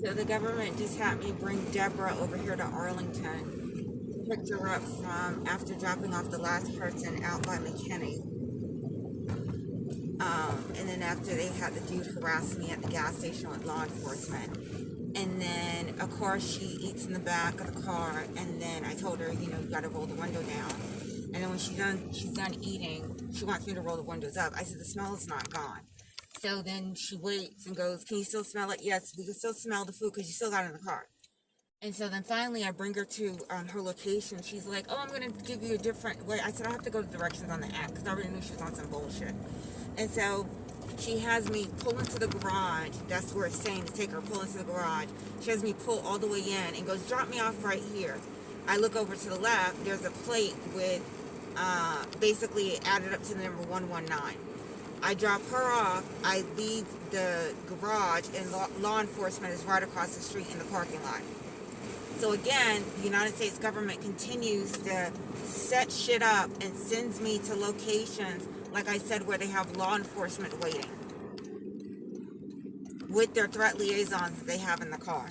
So the government just had me bring Deborah over here to Arlington. Picked her up from after dropping off the last person out by McKinney. And then after they had the dude harass me at the gas station with law enforcement. And then, of course, she eats in the back of the car. And then I told her, you got to roll the window down. And then when she's done eating, she wants me to roll the windows up. I said, the smell is not gone. So then she waits and goes, can you still smell it? Yes, we can still smell the food because you still got it in the car. And so then finally I bring her to her location. She's like, oh, I'm going to give you a different way. I said, I have to go to directions on the app because I already knew she was on some bullshit. And so she has me pull into the garage. That's where it's saying to take her, pull into the garage. She has me pull all the way in and goes, drop me off right here. I look over to the left. There's a plate with basically added up to the number 119. I drop her off. I leave the garage, and law enforcement is right across the street in the parking lot. So again, the United States government continues to set shit up and sends me to locations, like I said, where they have law enforcement waiting with their threat liaisons that they have in the car.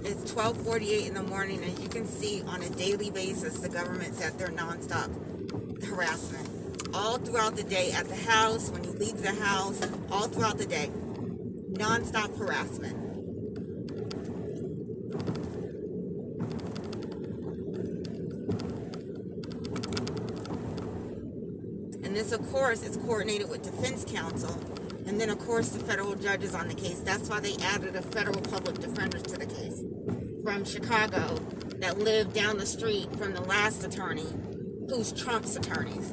It's 12:48 in the morning, and you can see on a daily basis the government's at their nonstop harassment. All throughout the day, at the house, when you leave the house, all throughout the day. Nonstop harassment. And this, of course, is coordinated with defense counsel. And then, of course, the federal judges on the case. That's why they added a federal public defender to the case from Chicago that lived down the street from the last attorney, who's Trump's attorneys.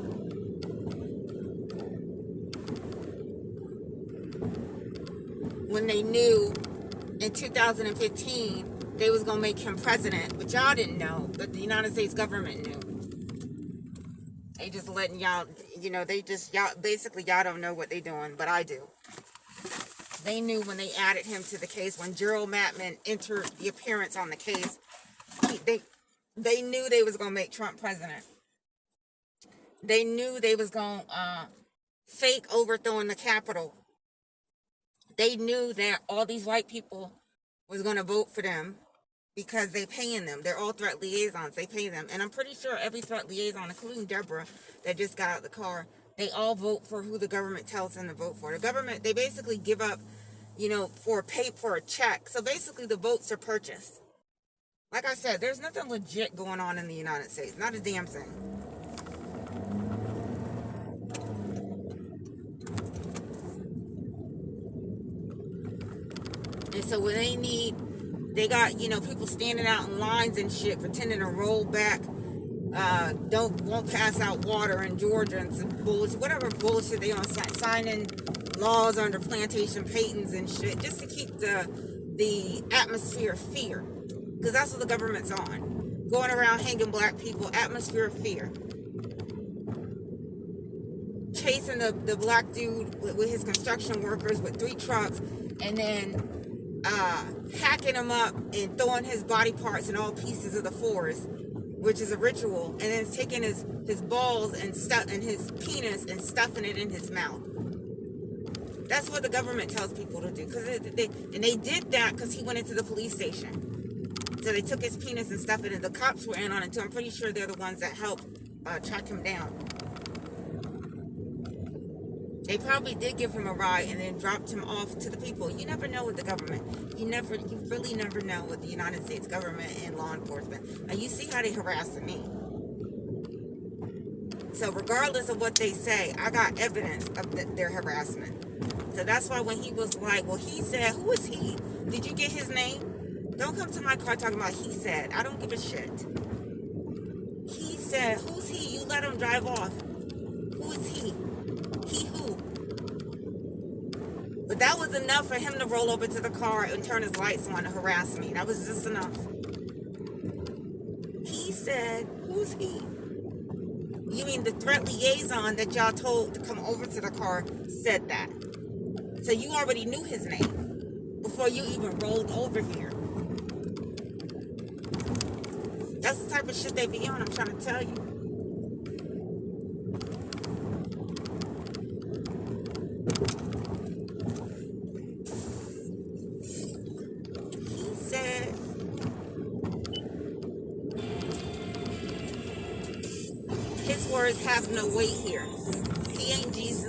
When they knew in 2015 they was going to make him president, but y'all didn't know, but the United States government knew. They just letting y'all, basically y'all don't know what they doing, but I do. They knew when they added him to the case, when Gerald Mattman entered the appearance on the case, they knew they was going to make Trump president. They knew they was going to fake overthrowing the Capitol. They knew that all these white people was going to vote for them because they paying them. They're all threat liaisons. They pay them. And I'm pretty sure every threat liaison, including Deborah, that just got out of the car, they all vote for who the government tells them to vote for. The government, they basically give up, for a check. So basically the votes are purchased. Like I said, there's nothing legit going on in the United States. Not a damn thing. And so when they got, people standing out in lines and shit, pretending to roll back, won't pass out water in Georgia and some bullshit, whatever bullshit they on, signing laws under plantation patents and shit, just to keep the atmosphere of fear. Because that's what the government's on. Going around hanging black people, atmosphere of fear. Chasing the black dude with his construction workers with 3 trucks, and then hacking him up and throwing his body parts in all pieces of the forest, which is a ritual, and then taking his balls and his penis and stuffing it in his mouth. That's what the government tells people to do. They did that because he went into the police station. So they took his penis and stuffed it in. The cops were in on it too. I'm pretty sure they're the ones that helped track him down. They probably did give him a ride and then dropped him off to the people. You never know with the government. You really never know with the United States government and law enforcement. And you see how they harassing me. So regardless of what they say, I got evidence of their harassment. So that's why when he was like, well, he said, who is he? Did you get his name? Don't come to my car talking about he said. I don't give a shit. He said, who's he? You let him drive off. Who is he? He who? That was enough for him to roll over to the car and turn his lights on to harass me. That was just enough. He said, who's he? You mean the threat liaison that y'all told to come over to the car said that. So you already knew his name before you even rolled over here. That's the type of shit they be on, I'm trying to tell you. He said, his words have no weight here. He ain't Jesus.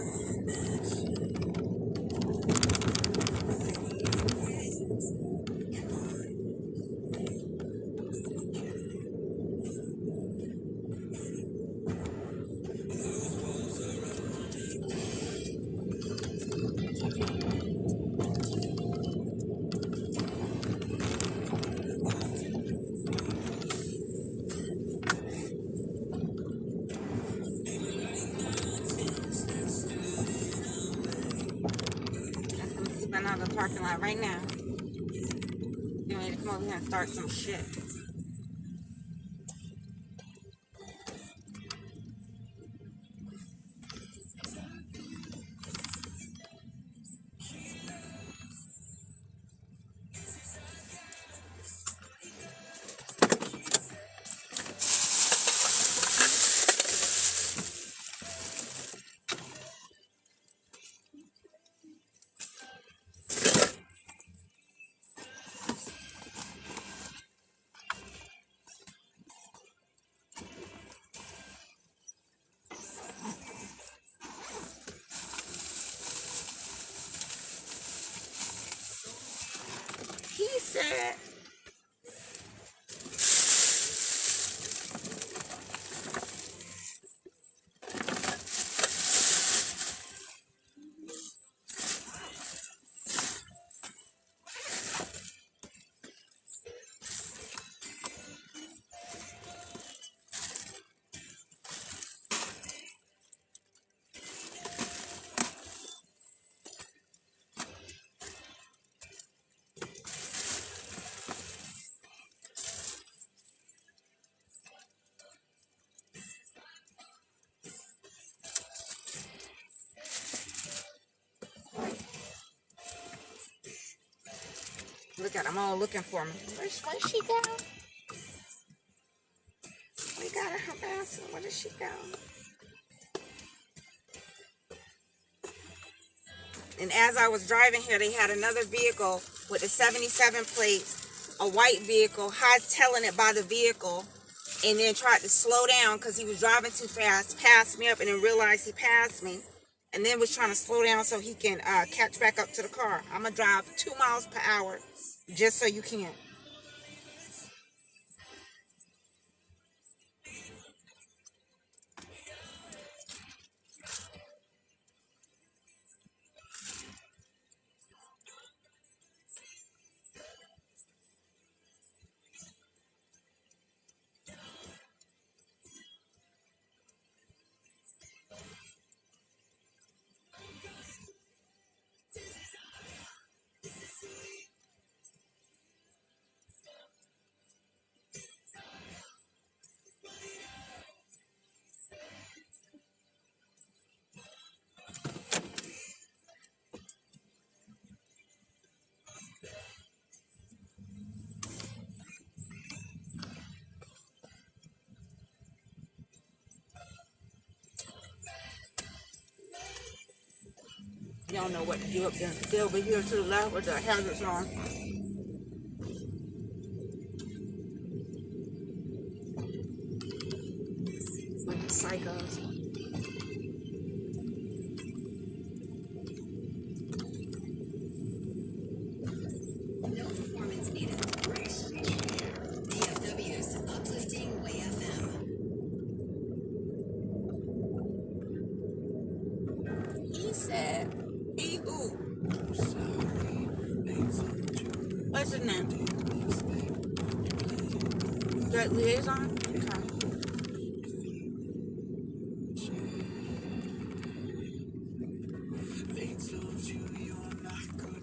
I'm out of the parking lot right now. You want me to come over here and start some shit. He said, look at them all looking for me. Where's she go? We got her harassing. Where did she go? And as I was driving here, they had another vehicle with the 77 plates, a white vehicle, hightailing it by the vehicle, and then tried to slow down because he was driving too fast, passed me up, and then realized he passed me, and then was trying to slow down so he can catch back up to the car. I'm going to drive 2 miles per hour just so you can. You don't know what to do up there. Stay over here to the left with the hazards on. Like the psychos. No performance needed. DFW's Uplifting Way FM. He said, he who? What's his name? That liaison? Okay.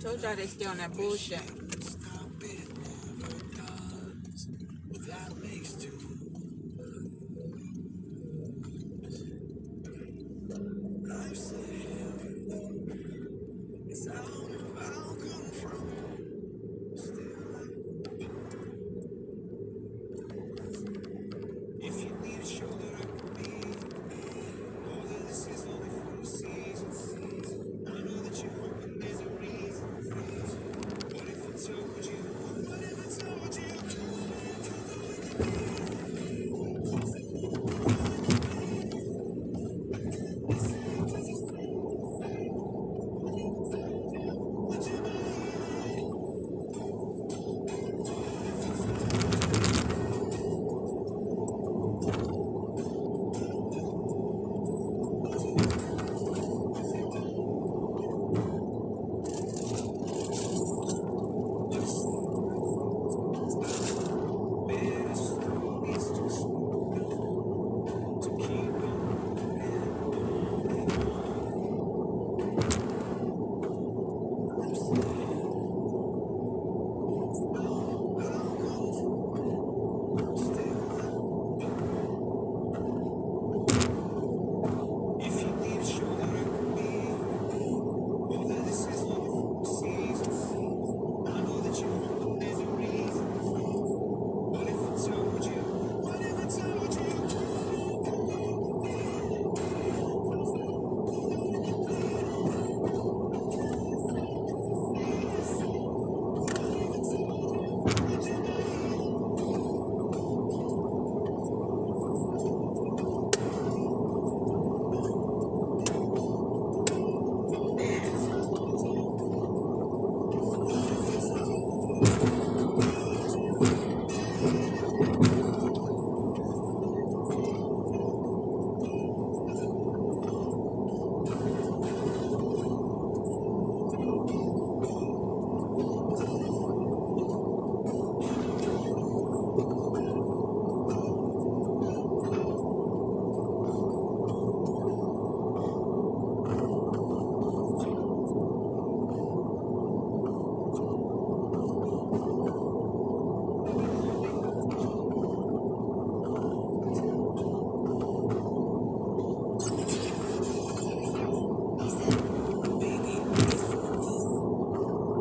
Told y'all they stay on that bullshit.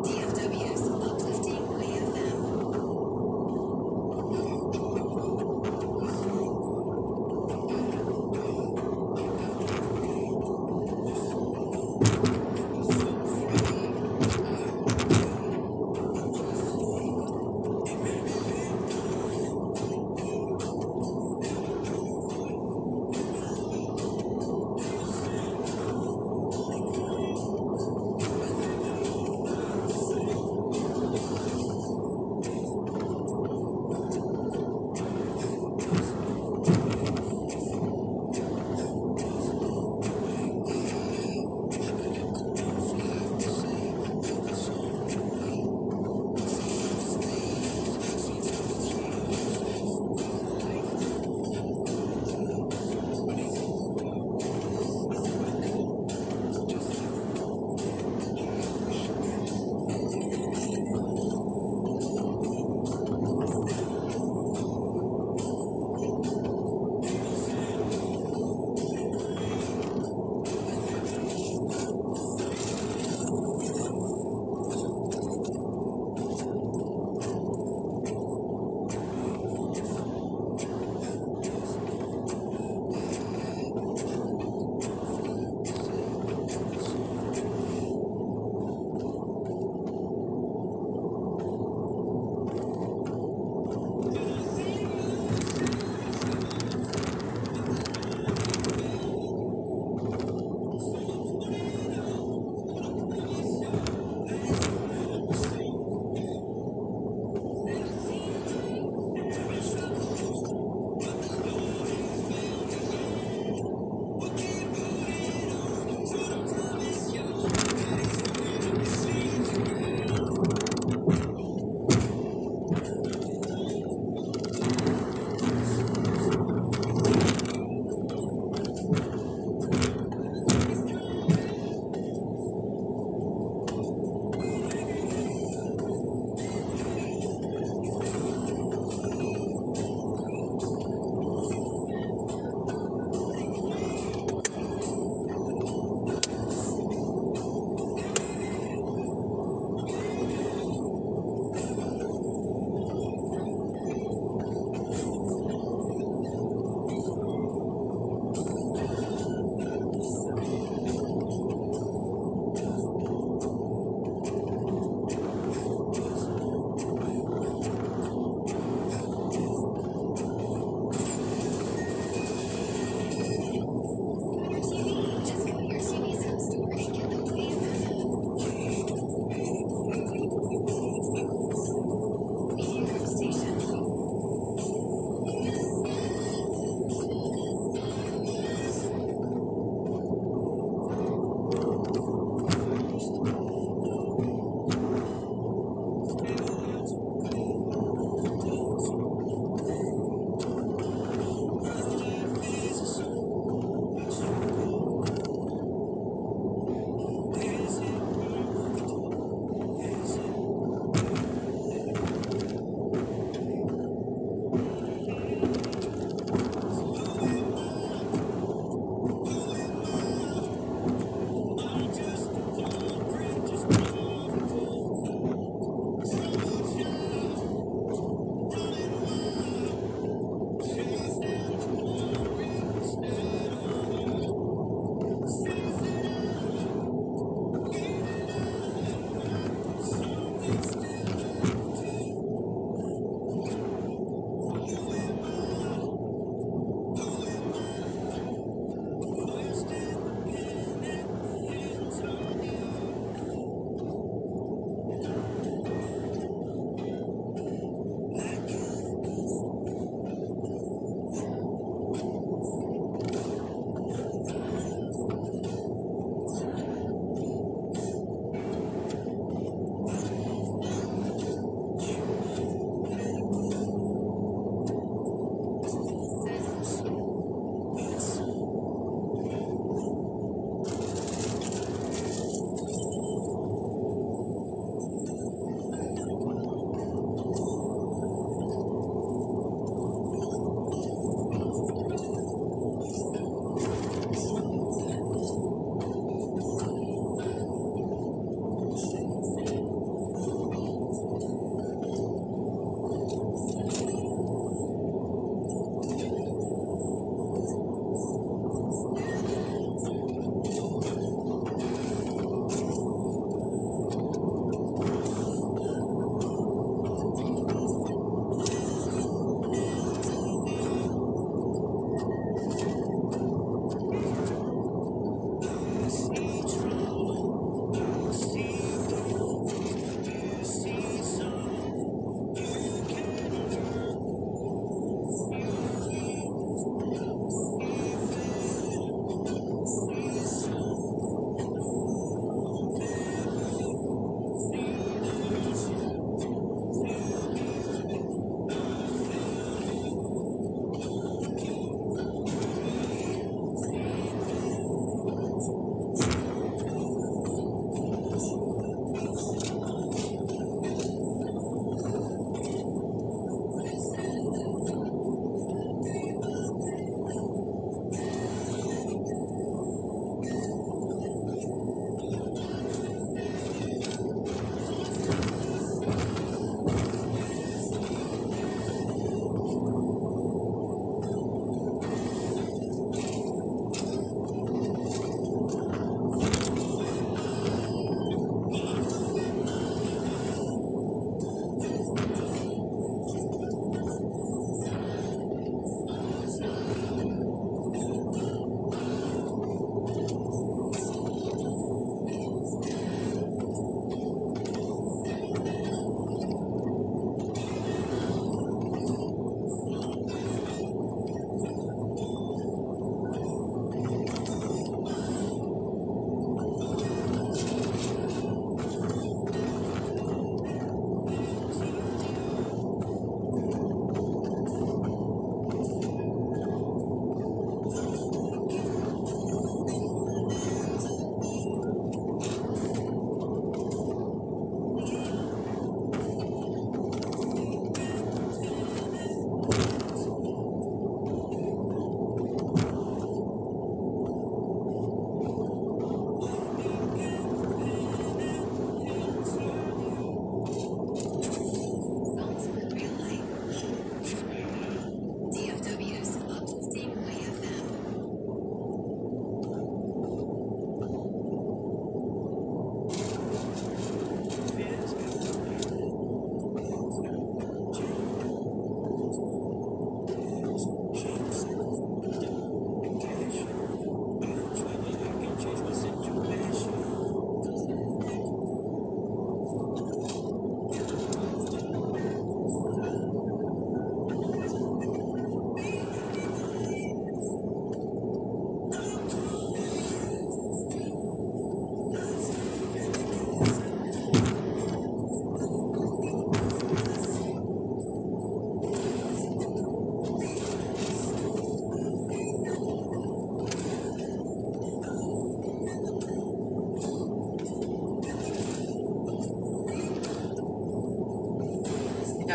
DFW's uplifting Way FM.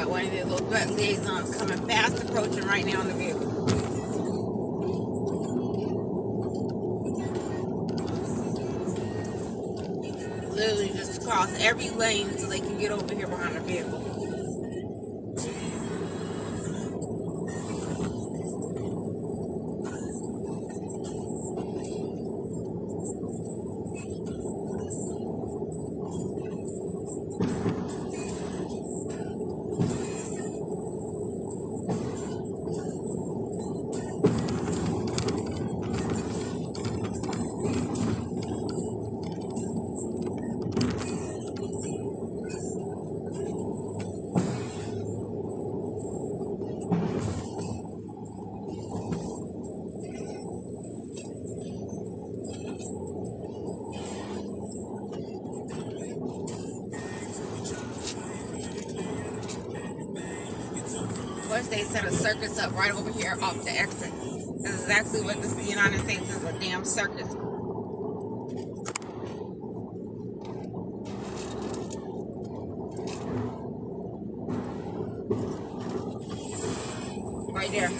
got one of the little drug liaisons coming fast approaching right now in the vehicle. Literally just cross every lane so they can get over here behind the vehicle. Plus, they set a circus up right over here off the exit. That's exactly what the United States is, a damn circus. Right there.